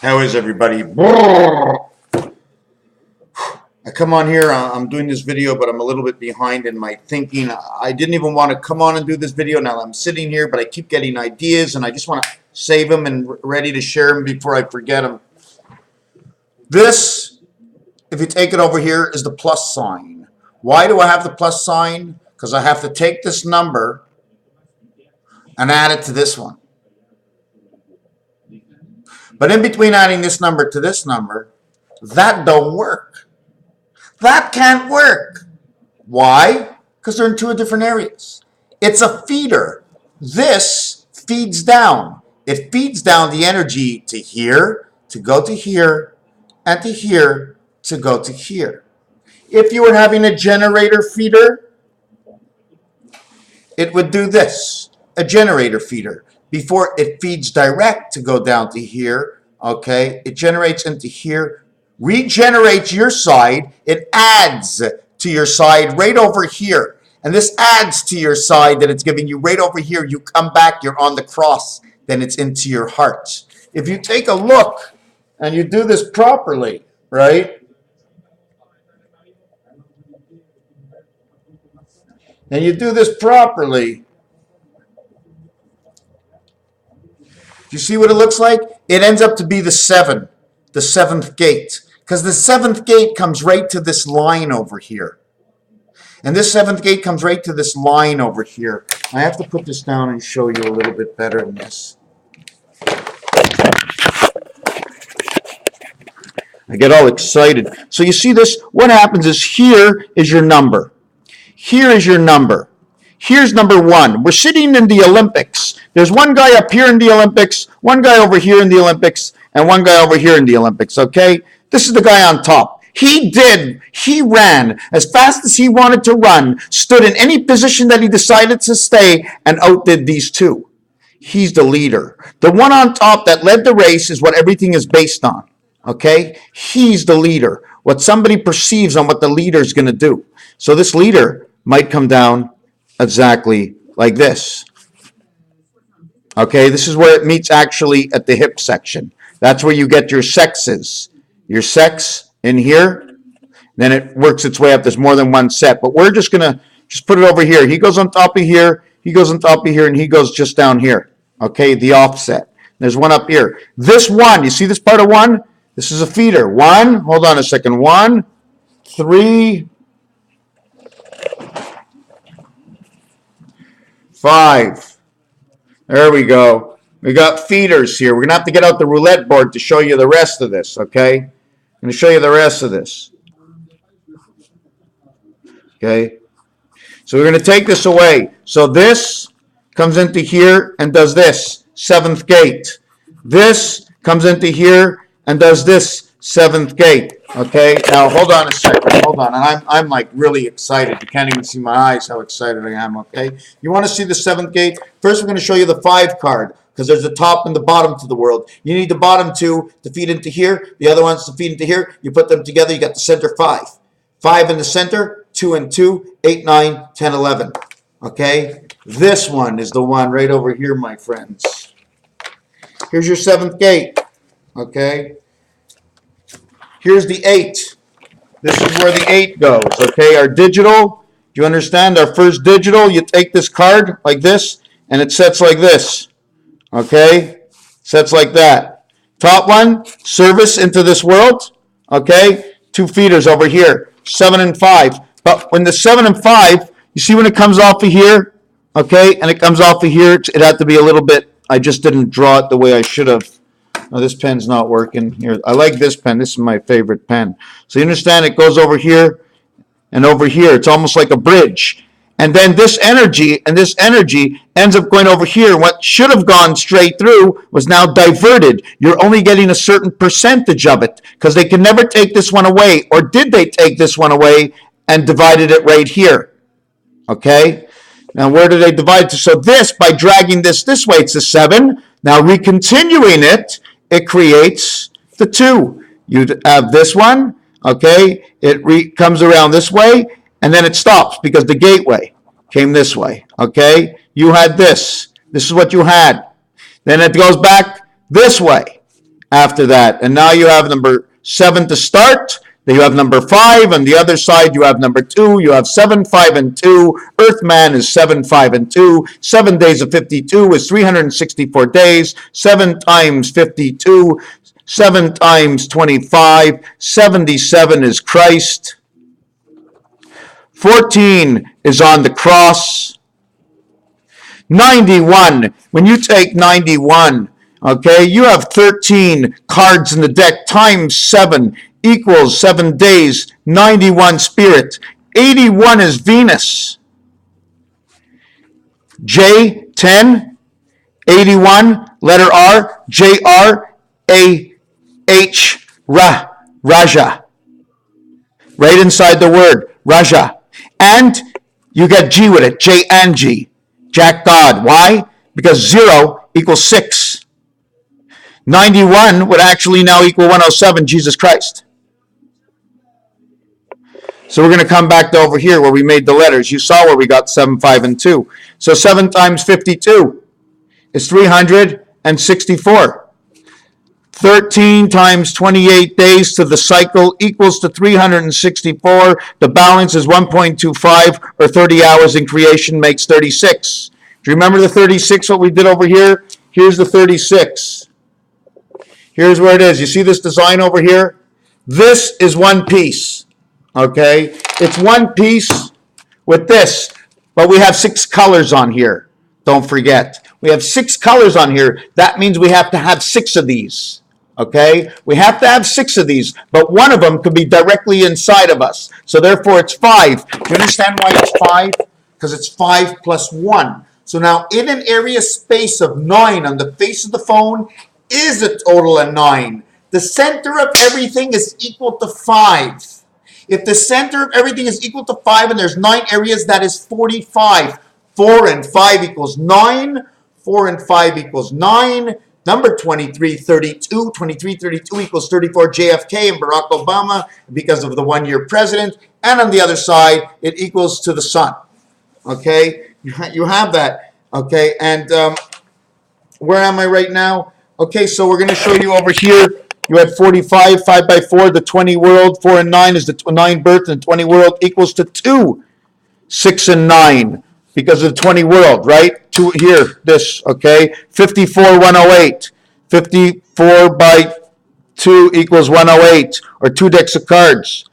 How is everybody? I come on here, I'm doing this video, but I'm a little bit behind in my thinking. I didn't even want to come on and do this video. Now I'm sitting here, but I keep getting ideas, and I just want to save them and ready to share them before I forget them. This, if you take it over here, is the plus sign. Why do I have the plus sign? Because I have to take this number and add it to this one. But in between adding this number to this number, that don't work. That can't work. Why? Because they're in two different areas. It's a feeder. This feeds down. It feeds down the energy to here, to go to here, and to here, to go to here. If you were having a generator feeder, it would do this, a generator feeder. Before it feeds direct to go down to here, okay, it generates into here, regenerates your side, it adds to your side right over here. And this adds to your side that it's giving you right over here. You come back, you're on the cross, then it's into your heart. If you take a look and you do this properly, right? And you do this properly, you see what it looks like? It ends up to be the seventh gate. Because the seventh gate comes right to this line over here. And this seventh gate comes right to this line over here. I have to put this down and show you a little bit better than this. I get all excited. So you see this? What happens is here is your number. Here is your number. Here's number one. We're sitting in the Olympics. There's one guy up here in the Olympics, one guy over here in the Olympics, and one guy over here in the Olympics, okay? This is the guy on top. He ran as fast as he wanted to run, stood in any position that he decided to stay, and outdid these two. He's the leader. The one on top that led the race is what everything is based on, okay? He's the leader. What somebody perceives on what the leader is going to do. So this leader might come down exactly like this. Okay, this is where it meets actually at the hip section. That's where you get your sexes. Your sex in here, then it works its way up. There's more than one set, but we're just going to just put it over here. He goes on top of here, he goes on top of here, and he goes just down here. Okay, the offset. There's one up here. This one, you see this part of one? This is a feeder. One, hold on a second. 1, 3, 5. There we go. We got feeders here. We're going to have to get out the roulette board to show you the rest of this, okay? I'm going to show you the rest of this. Okay? So we're going to take this away. So this comes into here and does this, seventh gate. This comes into here and does this, seventh gate. Okay? Now, hold on a second. Hold on. And I'm like really excited. You can't even see my eyes how excited I am, okay? You want to see the seventh gate? First, we're going to show you the 5 card. Because there's the top and the bottom to the world. You need the bottom 2 to feed into here. The other ones to feed into here. You put them together, you got the center 5. 5 in the center, 2 and 2, 8, 9, 10, 11. Okay? This one is the one right over here, my friends. Here's your 7th gate. Okay? Here's the 8. This is where the 8 goes. Okay? Our digital, do you understand? Our first digital, you take this card like this, and it sets like this. Okay, sets like that. Top one, service into this world. Okay, 2 feeders over here, 7 and 5. But when the 7 and 5, you see when it comes off of here, okay, and it comes off of here, it had to be a little bit, I just didn't draw it the way I should have. Oh, this pen's not working here. I like this pen. This is my favorite pen. So you understand it goes over here and over here. It's almost like a bridge. And then this energy and this energy ends up going over here. What should have gone straight through was now diverted. You're only getting a certain percentage of it because they can never take this one away. Or did they take this one away and divided it right here? Okay? Now, where do they divide to? So this, by dragging this way, it's a 7. Now, recontinuing it, it creates the 2. You have this one, okay? It comes around this way. And then it stops because the gateway came this way, okay? You had this. This is what you had. Then it goes back this way. after that. And now you have number 7 to start. Then you have number 5. On the other side, you have number 2. You have 7, 5, and 2. Earthman is 7, 5, and 2. 7 days of 52 is 364 days. 7 times 52, 7 times 25, 77 is Christ. 14 is on the cross. 91, when you take 91, okay, you have 13 cards in the deck times 7 equals 7 days, 91 spirit. 81 is Venus. J, 10, 81, letter R, J, R, A, H, Ra, Raja. Right inside the word, Raja. And you get G with it, J and G. Jack God. Why? Because 0 equals 6. 91 would actually now equal 107, Jesus Christ. So we're going to come back to over here where we made the letters. You saw where we got 7, 5, and 2. So 7 times 52 is 364. 13 times 28 days to the cycle equals to 364. The balance is 1.25, or 30 hours in creation makes 36. Do you remember the 36, what we did over here? Here's the 36. Here's where it is. You see this design over here? This is one piece, okay? It's one piece with this, but we have 6 colors on here. Don't forget. We have 6 colors on here. That means we have to have 6 of these. Okay, we have to have 6 of these, but one of them could be directly inside of us. So therefore it's 5. Do you understand why it's 5? Because it's 5 plus 1. So now in an area space of 9 on the face of the phone is a total of 9. The center of everything is equal to 5. If the center of everything is equal to 5 and there's 9 areas, that is 45. 4 and 5 equals 9. 4 and 5 equals 9. Number 2332. 2332 equals 34 JFK and Barack Obama because of the one-year president. And on the other side, it equals to the sun. Okay, you have that. Okay, and where am I right now? Okay, so we're going to show you over here. You had 45, 5 by 4, the 20 world. 4 and 9 is the 9 birth, and 20 world equals to 2, 6 and 9. Because of the 20 world, right? 2 here, this, okay? 54, 108. 54 by 2 equals 108, or 2 decks of cards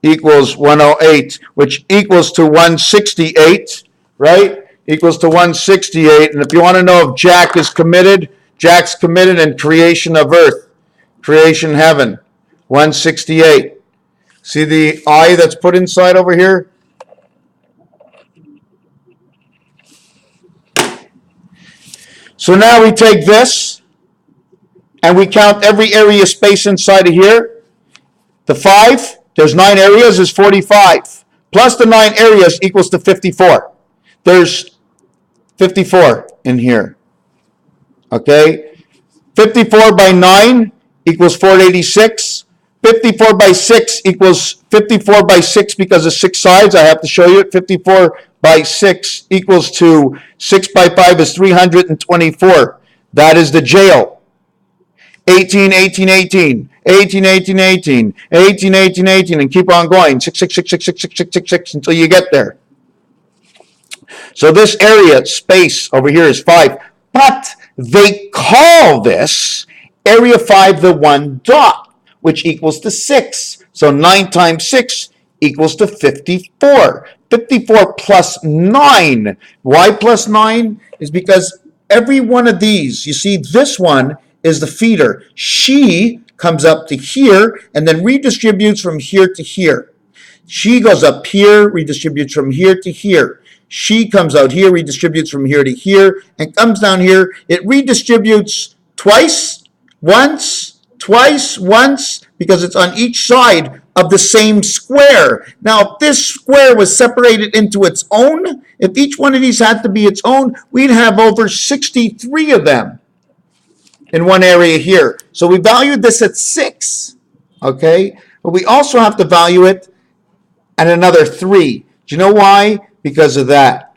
equals 108, which equals to 168, right? Equals to 168. And if you want to know if Jack is committed, Jack's committed in creation of earth, creation heaven, 168. See the I that's put inside over here? So now we take this and we count every area space inside of here. The 5, there's 9 areas, is 45. Plus the 9 areas equals to 54. There's 54 in here. Okay? 54 by 9 equals 486. 54 by 6 equals 54 by 6 because of 6 sides. I have to show you it. 54 by 6 equals to 6 by 5 is 324. That is the jail. 18, 18, 18. 18, 18, 18. 18, 18, 18. And keep on going. 6, 6, 6, 6, 6, 6, 6, 6, 6 until you get there. So this area, space over here is 5. But they call this area 5 the 1 dot, which equals to 6. So 9 times 6 equals to 54. 54 plus 9. Why plus 9? Is because every one of these, you see this one is the feeder. She comes up to here and then redistributes from here to here. She goes up here, redistributes from here to here. She comes out here, redistributes from here to here, and comes down here. It redistributes twice, once, twice, once, because it's on each side of the same square. Now, if this square was separated into its own, if each one of these had to be its own, we'd have over 63 of them in one area here. So we valued this at 6, okay? But we also have to value it at another 3. Do you know why? Because of that.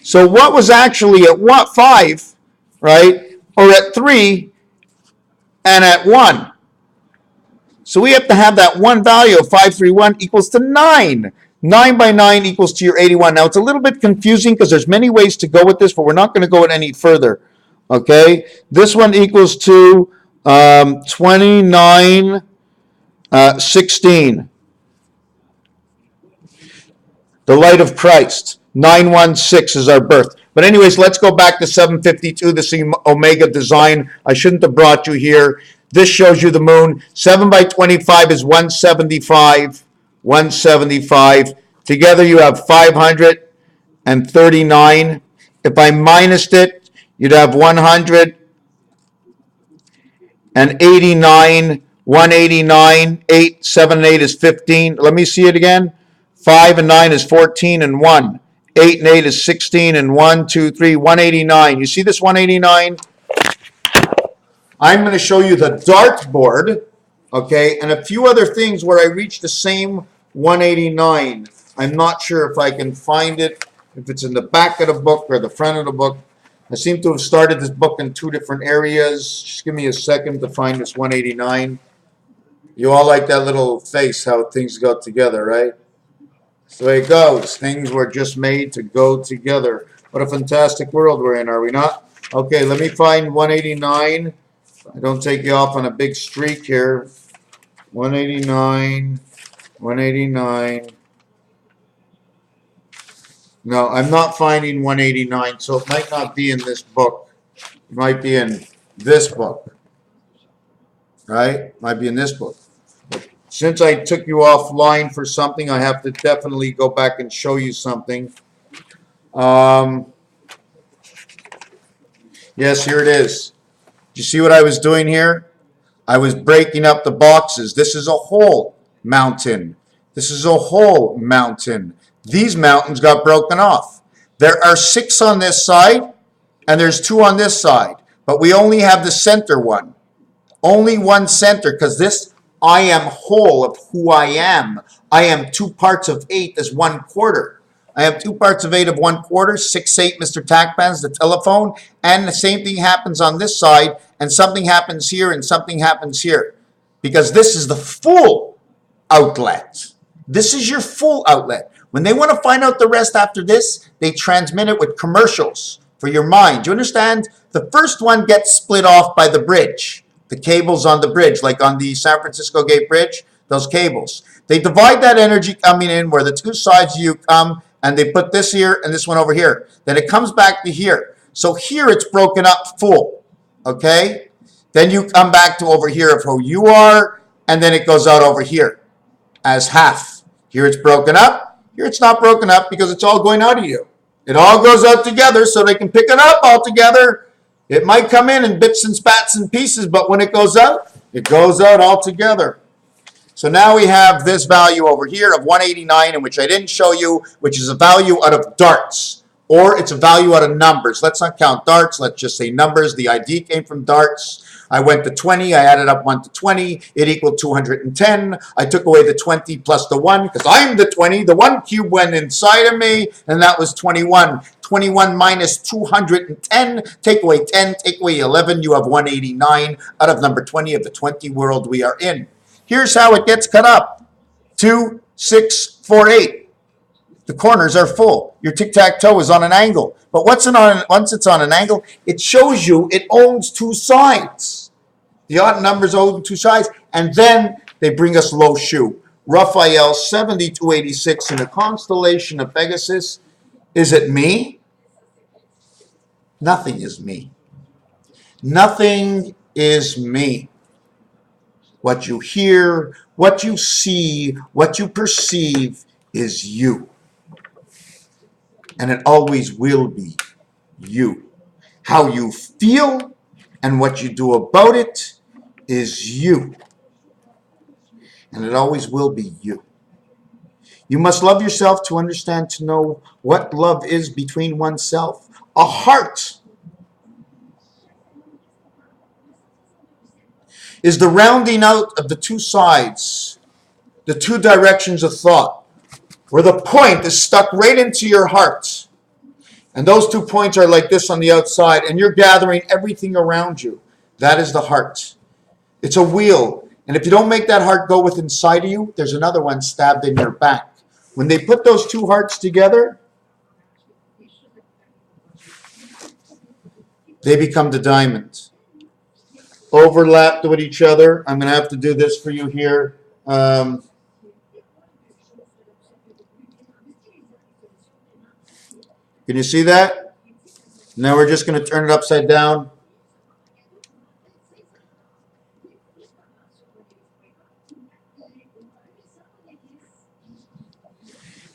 So what was actually at 5, right, or at 3, and at 1. So we have to have that one value of 531 equals to 9. 9 by 9 equals to your 81. Now, it's a little bit confusing because there's many ways to go with this, but we're not going to go any further. Okay? This one equals to 29, 16. The light of Christ. 916 is our birth. But anyways, let's go back to 752, the Omega design. I shouldn't have brought you here. This shows you the moon. 7 by 25 is 175. 175. Together you have 539. If I minused it, you'd have 189. 189. 8, 7, and 8 is 15. Let me see it again. 5 and 9 is 14 and 1. 8 and 8 is 16 and 1, 2, 3, 189. You see this 189? I'm going to show you the dartboard, okay, and a few other things where I reach the same 189. I'm not sure if I can find it, if it's in the back of the book or the front of the book. I seem to have started this book in 2 different areas. Just give me a second to find this 189. You all like that little face, how things go together, right? That's the way it goes. Things were just made to go together. What a fantastic world we're in, are we not? Okay, let me find 189. I don't take you off on a big streak here. 189. 189. No, I'm not finding 189, so it might not be in this book. It might be in this book. Right? It might be in this book. But since I took you offline for something, I have to definitely go back and show you something. Yes, here it is. Do you see what I was doing here? I was breaking up the boxes. This is a whole mountain. This is a whole mountain. These mountains got broken off. There are 6 on this side, and there's 2 on this side. But we only have the center one. Only one center, because this, I am whole of who I am. I am 2 parts of 8 is 1/4. I have 2 parts of 8 of 1/4, 6, 8, Mr. Tackban's the telephone, and the same thing happens on this side, and something happens here, and something happens here. Because this is the full outlet. This is your full outlet. When they want to find out the rest after this, they transmit it with commercials for your mind. Do you understand? The first one gets split off by the bridge. The cables on the bridge, like on the San Francisco Gate Bridge, those cables. They divide that energy coming in where the 2 sides of you come, and they put this here and this one over here. Then it comes back to here. So here it's broken up full, okay? Then you come back to over here of who you are, and then it goes out over here as half. Here it's broken up. Here it's not broken up because it's all going out of you. It all goes out together so they can pick it up all together. It might come in bits and spats and pieces, but when it goes out all together. So now we have this value over here of 189, in which I didn't show you, which is a value out of darts, or it's a value out of numbers. Let's not count darts. Let's just say numbers. The ID came from darts. I went to 20. I added up 1 to 20. It equaled 210. I took away the 20 plus the 1 because I'm the 20. The 1 cube went inside of me, and that was 21. 21 minus 210. Take away 10. Take away 11. You have 189 out of number 20 of the 20 world we are in. Here's how it gets cut up. 2, 6, 4, 8. The corners are full. Your tic-tac-toe is on an angle. But once it's on an angle, it shows you it owns 2 sides. The odd numbers own 2 sides. And then they bring us low shoe. Raphael 7286 in the constellation of Pegasus. Is it me? Nothing is me. Nothing is me. What you hear, what you see, what you perceive is you. And it always will be you. How you feel and what you do about it is you. And it always will be you. You must love yourself to understand, to know what love is between oneself. A heart is the rounding out of the 2 sides, the 2 directions of thought, where the point is stuck right into your heart. And those 2 points are like this on the outside, and you're gathering everything around you. That is the heart. It's a wheel. And if you don't make that heart go with inside of you, there's another one stabbed in your back. When they put those two hearts together, they become the diamond. Overlapped with each other. I'm going to have to do this for you here. Can you see that? Now we're just going to turn it upside down.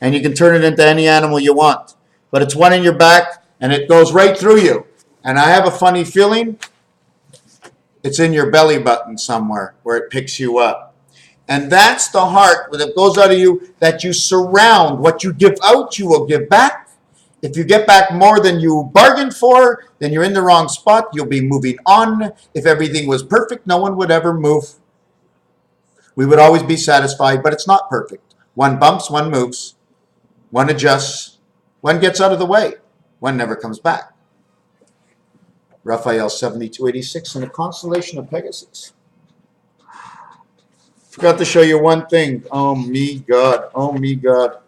And you can turn it into any animal you want. But it's one in your back, and it goes right through you. And I have a funny feeling it's in your belly button somewhere where it picks you up. And that's the heart that goes out of you that you surround. What you give out, you will give back. If you get back more than you bargained for, then you're in the wrong spot. You'll be moving on. If everything was perfect, no one would ever move. We would always be satisfied, but it's not perfect. One bumps, one moves. One adjusts, one gets out of the way, one never comes back. Raphael 7286 in the constellation of Pegasus. Forgot to show you one thing. Oh me God. Oh me God.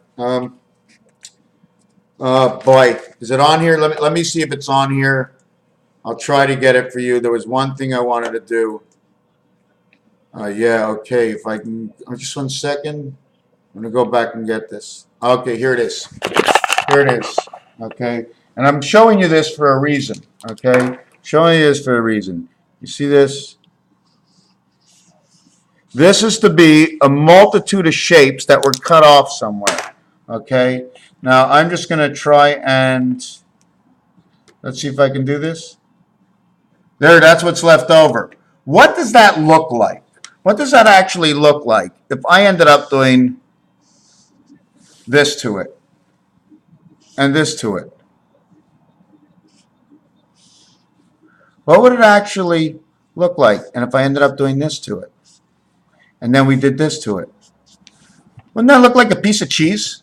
Boy, is it on here? Let me see if it's on here. I'll try to get it for you. There was one thing I wanted to do. Yeah, okay. If I can, just 1 second. I'm going to go back and get this. Okay, here it is. Here it is. Okay. And I'm showing you this for a reason. Okay. Showing you this for a reason. You see this? This is to be a multitude of shapes that were cut off somewhere. Okay. Now I'm just going to try and let's see if I can do this. There, that's what's left over. What does that look like? What does that actually look like if I ended up doing this to it and this to it? What would it actually look like? And if I ended up doing this to it and then we did this to it, wouldn't that look like a piece of cheese?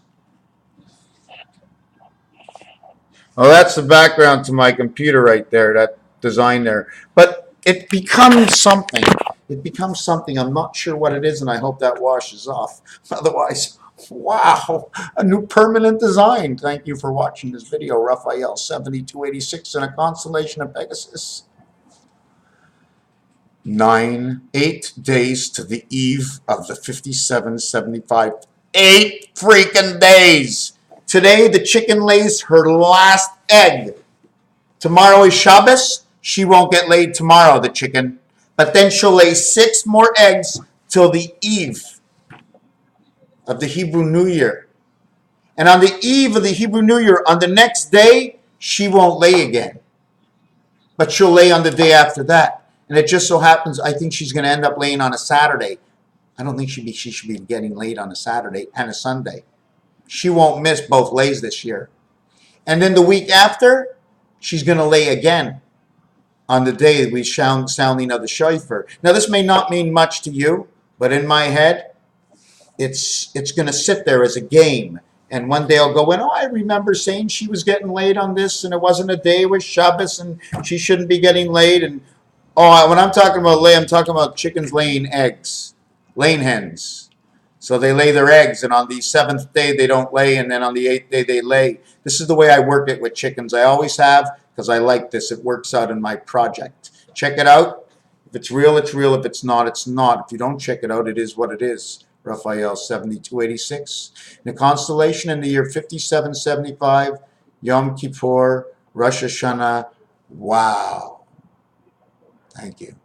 Oh, that's the background to my computer right there, that design there. But it becomes something. It becomes something. I'm not sure what it is, and I hope that washes off. Otherwise, wow, a new permanent design. Thank you for watching this video. Raphael 7286 in a constellation of Pegasus. 8 days to the eve of the 5775. 8 freaking days. Today, the chicken lays her last egg. Tomorrow is Shabbos. She won't get laid tomorrow, the chicken. But then she'll lay 6 more eggs till the eve of the Hebrew New Year. And on the eve of the Hebrew New Year, on the next day, she won't lay again. But she'll lay on the day after that. And it just so happens, I think she's going to end up laying on a Saturday. I don't think she should be getting laid on a Saturday and a Sunday. She won't miss both lays this year. And then the week after, she's going to lay again on the day we sounding of the shofar. Now, this may not mean much to you, but in my head, it's going to sit there as a game. And one day I'll go in, oh, I remember saying she was getting laid on this, and it wasn't a day, it was Shabbos, and she shouldn't be getting laid. And oh, when I'm talking about lay, I'm talking about chickens laying eggs, laying hens. So they lay their eggs, and on the 7th day they don't lay, and then on the 8th day they lay. This is the way I work it with chickens. I always have, because I like this. It works out in my project. Check it out. If it's real, it's real. If it's not, it's not. If you don't check it out, it is what it is. Raphael 7286. In the constellation in the year 5775, Yom Kippur, Rosh Hashanah. Wow. Thank you.